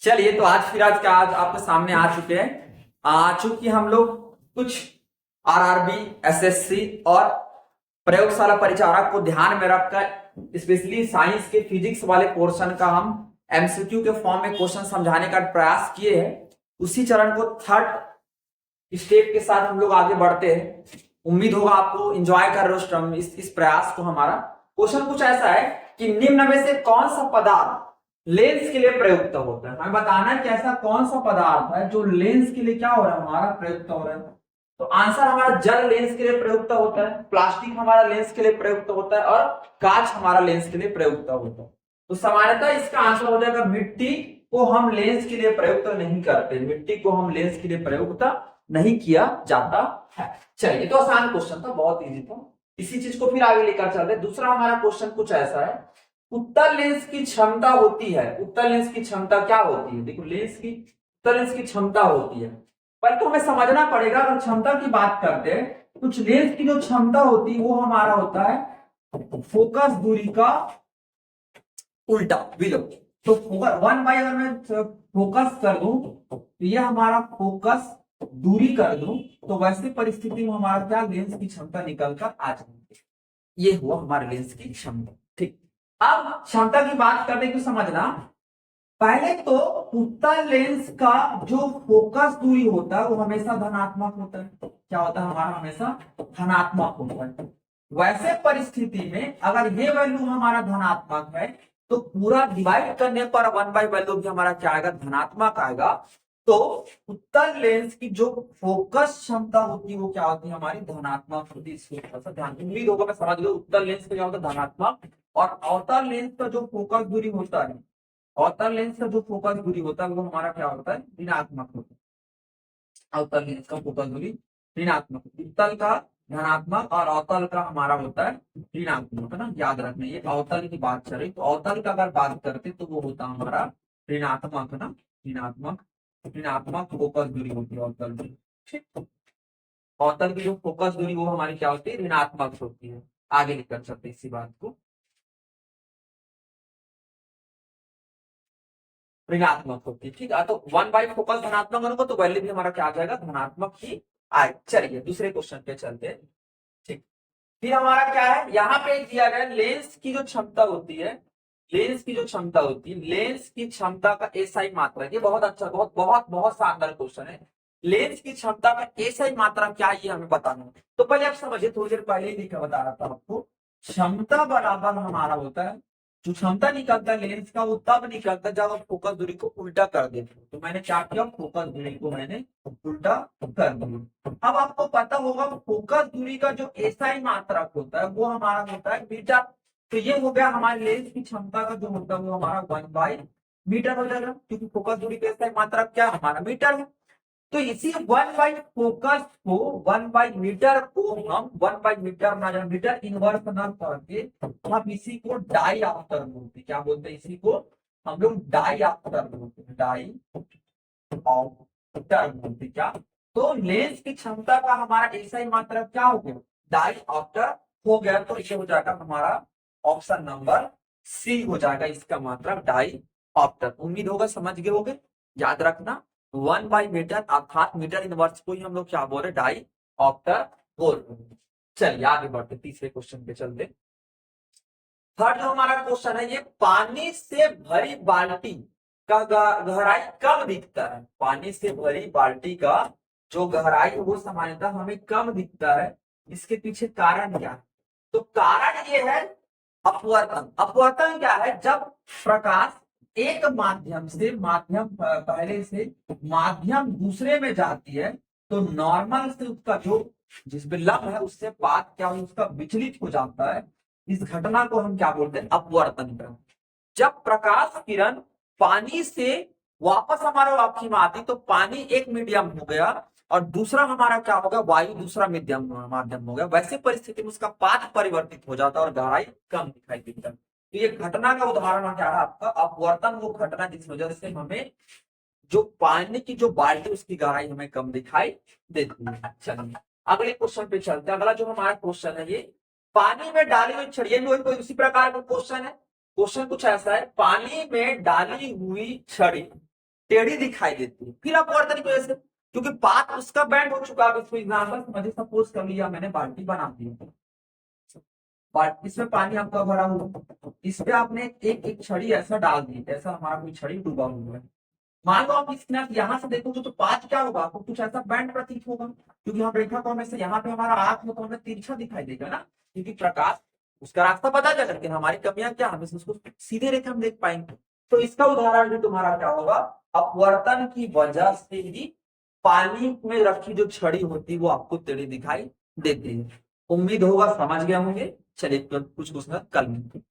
चलिए तो आज आपके सामने आ चुके हैं। चूंकि हम लोग कुछ आरआरबी, एसएससी और प्रयोगशाला परिचारक को ध्यान में रखकर स्पेशली साइंस के फिजिक्स वाले पोर्शन का हम एमसीक्यू के फॉर्म में क्वेश्चन समझाने का प्रयास किए हैं। उसी चरण को थर्ड स्टेप के साथ हम लोग आगे बढ़ते हैं। उम्मीद होगा आपको एंजॉय कर रहे हो इस प्रयास को। हमारा क्वेश्चन कुछ ऐसा है कि निम्न में से कौन सा पदार्थ लेंस के लिए प्रयुक्त होता है। हमें बताना है कि ऐसा कौन सा पदार्थ है जो लेंस के लिए क्या हो रहा है, हमारा प्रयुक्त हो रहा है। तो आंसर हमारा जल लेंस के लिए प्रयुक्त होता है, प्लास्टिक हमारा लेंस के लिए प्रयुक्त होता है और कांच हमारा लेंस के लिए प्रयुक्त होता है। तो सामान्यतः इसका आंसर हो जाएगा मिट्टी को हम लेंस के लिए प्रयुक्त नहीं करते, मिट्टी को हम लेंस के लिए प्रयुक्त नहीं किया जाता है। चलिए तो आसान क्वेश्चन था, बहुत इजी था। इसी चीज को फिर आगे लेकर चलते। दूसरा हमारा क्वेश्चन कुछ ऐसा है, उत्तल लेंस की क्षमता होती है। उत्तल लेंस की क्षमता क्या होती है? देखो उत्तल लेंस की क्षमता होती है, पर तो हमें समझना पड़ेगा। अगर क्षमता की बात करते हैं, कुछ लेंस की जो क्षमता होती है वो हमारा होता है फोकस दूरी का उल्टा, विलोम। तो वन बाई अगर मैं फोकस कर दूं तो ये हमारा फोकस दूरी कर दूं, तो वैसे परिस्थिति में हमारा क्या लेंस की क्षमता निकल कर आ जाएगी। ये हुआ हमारे लेंस की क्षमता। ठीक, अब क्षमता की बात करते तो समझना, पहले तो उत्तल लेंस का जो फोकस दूरी होता है वो हमेशा धनात्मक होता है। क्या होता है हमारा? हमेशा धनात्मक होता है। वैसे परिस्थिति में अगर ये वैल्यू हमारा धनात्मक है तो पूरा डिवाइड करने पर वन बाई वैल्यू भी हमारा क्या आएगा? धनात्मक आएगा। तो उत्तल लेंस की जो फोकस क्षमता होती है वो क्या होती है? हमारी धनात्मक होती है। इसको थोड़ा सा ध्यान, उम्मीद होगा मैं समझ गया। उत्तल लेंस का क्या होता है? धनात्मक। और अवतल लेंस का जो फोकस दूरी होता है, अवतल लेंस का जो फोकस दूरी होता है वो हमारा क्या होता है? ऋणात्मक होता है। अवतल लेंस का फोकस दूरी ऋणात्मक, उत्तल का धनात्मक और अवतल का हमारा होता है ऋणात्मक, है ना। याद रखना, ये अवतल की बात चल रही, तो अवतल का अगर बात करते तो वो होता है हमारा ऋणात्मक, है ना। ऋणात्मक, ऋणात्मक फोकस दूरी होती है अवतल की। ठीक, अवतल की जो फोकस दूरी वो हमारी क्या होती है? ऋणात्मक होती है। आगे लेकर चलते इसी बात को। ऋणात्मक होती है, ठीक है। तो वन बाई फोकस धनात्मक होगा तो वैल्यू भी हमारा क्या आ जाएगा? धनात्मक ही आए। चलिए दूसरे क्वेश्चन पे चलते हैं। ठीक, फिर हमारा क्या है, यहाँ पे दिया गया लेंस की जो क्षमता होती है, लेंस की जो क्षमता होती है, लेंस की क्षमता का एसआई मात्रा। ये बहुत अच्छा, बहुत बहुत बहुत शानदार क्वेश्चन है। लेंस की क्षमता का एसआई मात्रा क्या, ये हमें बताना है। तो पहले आप समझिए, थोड़ी देर पहले ही लिखा बता रहा था आपको। क्षमता बराबर हमारा होता है, जो क्षमता निकलता है लेंस का वो तब निकलता है जब आप फोकस दूरी को उल्टा कर देते हो। तो मैंने क्या किया? फोकस दूरी को मैंने उल्टा कर दिया। अब आपको पता होगा फोकस दूरी का जो एसआई मात्रक होता है वो हमारा होता है मीटर। तो ये हो गया हमारे लेंस की क्षमता का जो होता है वो हमारा वन बाई मीटर हो जाएगा, क्योंकि फोकस दूरी का एसआई मात्रक क्या हमारा? मीटर है। तो इसी वन बाई फोकस को, वन बाई मीटर को हम वन बाई मीटर ना, मीटर इनवर्स ना करके हम इसी को डाई आफ्टर बोलते हैं। क्या बोलते हैं? इसी को हम लोग डाई आफ्टर बोलते हैं, डाई आफ्टर बोलते हैं। क्या? तो लेंस की क्षमता का हमारा एसआई मात्रक क्या हो गया? डाई आफ्टर हो गया। तो इसे हो जाएगा हमारा ऑप्शन नंबर सी हो जाएगा इसका मात्रक डाई आफ्टर। उम्मीद होगा समझ गए होगे। याद रखना, वन बाई मीटर अर्थात मीटर इनवर्स को ही हम लोग क्या बोल रहे? डाई ऑप्टर बोल रहे हैं। चलिए आगे बढ़ते, तीसरे क्वेश्चन पे चलते। थर्ड जो हमारा क्वेश्चन है, ये पानी से भरी बाल्टी का गहराई कम दिखता है। पानी से भरी बाल्टी का जो गहराई है वो सामान्यतः हमें कम दिखता है। इसके पीछे कारण क्या है? तो कारण ये है अपवर्तन। अपवर्तन क्या है? जब प्रकाश एक माध्यम से, माध्यम पहले से माध्यम दूसरे में जाती है तो नॉर्मल से उसका जो जिसमें लंब है उससे पाथ क्या हो, उसका विचलित हो जाता है। इस घटना को हम क्या बोलते हैं? अपवर्तन करना। जब प्रकाश किरण पानी से वापस हमारे वापसी में आती तो पानी एक मीडियम हो गया और दूसरा हमारा क्या होगा? वायु दूसरा माध्यम हो गया। वैसे परिस्थिति में उसका पाथ परिवर्तित हो जाता है और गहराई कम दिखाई देता है। तो ये घटना का उदाहरण क्या है आपका? अपवर्तन, वो घटना जिस वजह से हमें जो पानी की जो बाल्टी उसकी गहराई हमें कम दिखाई देती है। चलिए अगले क्वेश्चन पे चलते हैं। अगला जो हमारा क्वेश्चन है, ये पानी में डाली हुई छड़ी, भी कोई उसी प्रकार का क्वेश्चन है। क्वेश्चन कुछ ऐसा है, पानी में डाली हुई छड़ी टेढ़ी दिखाई देती है। फिर अपवर्तन की वजह से, क्योंकि पाथ उसका बैंड हो चुका है। इसको एग्जाम्पल समझिए, सपोज कर लिया मैंने बाल्टी बना दी, इसमें पानी आपका भरा हुआ, इस पे आपने एक एक छड़ी ऐसा डाल दी, ऐसा हमारा कोई छड़ी डूबा हुआ है। मान लो आप इस किनारे यहाँ से देखोगे तो पाथ क्या होगा, आपको कुछ ऐसा बैंड प्रतीत होगा, क्योंकि हम रेखा को हमें से यहाँ पे हमारा आंख में तो हमें तिरछा दिखाई देगा ना, क्योंकि प्रकाश उसका रास्ता पता चला, लेकिन हमारी कमियां क्या, हमें से उसको सीधे रेखा हम देख पाएंगे। तो इसका उदाहरण भी तुम्हारा क्या होगा, अपवर्तन की वजह से ही पानी में रखी जो छड़ी होती है वो आपको टेढ़ी दिखाई देती है। उम्मीद होगा समझ गए होंगे। चलिए कुछ कल मिलते हैं।